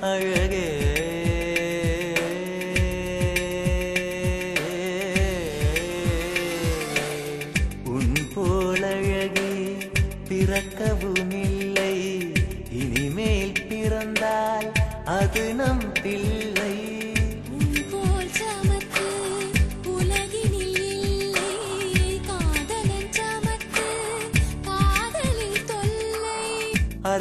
அழகே உன் போலழகே பிறக்கவும் இல்லை இனிமேல் பிறந்தால் அது நம் பிள்ளை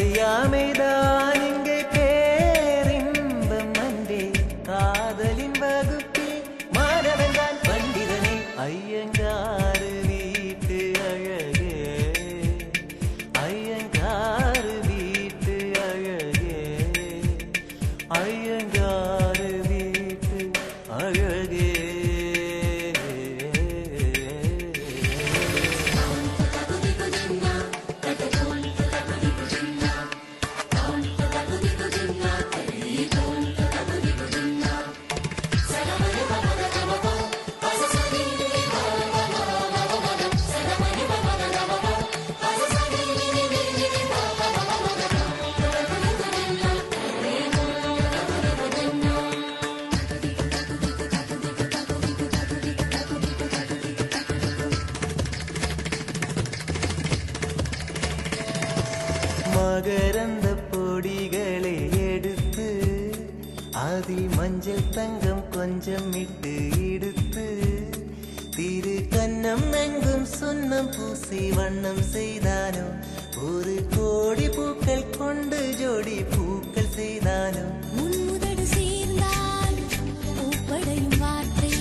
அறியாமைதான் இங்கே பேரின்பம் அன்றே காதலின் வகுப்பில் மாணவன்தான் பண்டிதனே ஐயங்காறு வீட்டு அழகே ஐயங்காறு வீட்டு அழகே ஐயங்காறு வீட்டு அழகே மகரந்த பொடிகளை எடுத்து அதில் மஞ்சள் தங்கம் கொஞ்சம் இட்டு இடுத்து திரு கன்னம் எங்கும் சுண்ணம் பூசி வண்ணம் செய்தானோ ஒரு கோடி பூக்கள் கொண்டு ஜோடி பூக்கள் செய்தானோ முன்முதடு சேர்ந்தால் பூப்படையும் வார்த்தை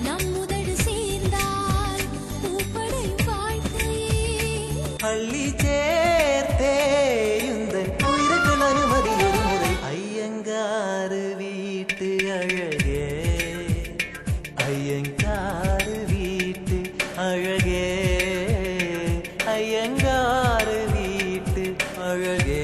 நம் முதடு சேர்ந்தால் பூப்படையும் வாழ்க்கை அள்ளி சேர்த்தே யுந்தன் உயிர்கள் அனுமதி ஒரு முறை ஐயங்காறு வீட்டு அழகே ஐயங்காறு வீட்டு அழகே ஐயங்காறு வீட்டு அழகே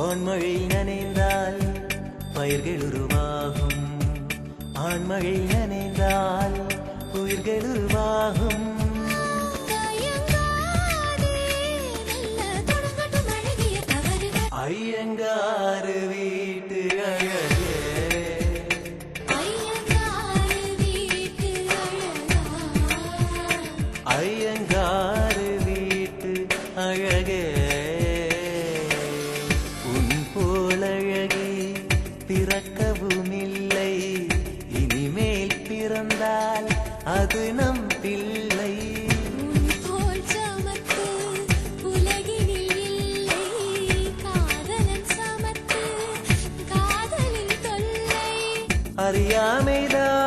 ஆண்மழை நனைந்தால் பயிர்கள் உருவாகும் ஆண்மழை நனைந்தால் உயிர்கள் உருவாகும் ஐயங்காறு வீட்டு அழகே ஐயங்காறு வீட்டு அழகே பிறக்கவும் இல்லை இனிமேல் பிறந்தால் அது நம் பிள்ளை போல் சமத்து உலகினில் இல்லை காதலன் சமத்து காதலின் தொல்லை அறியாமைதான்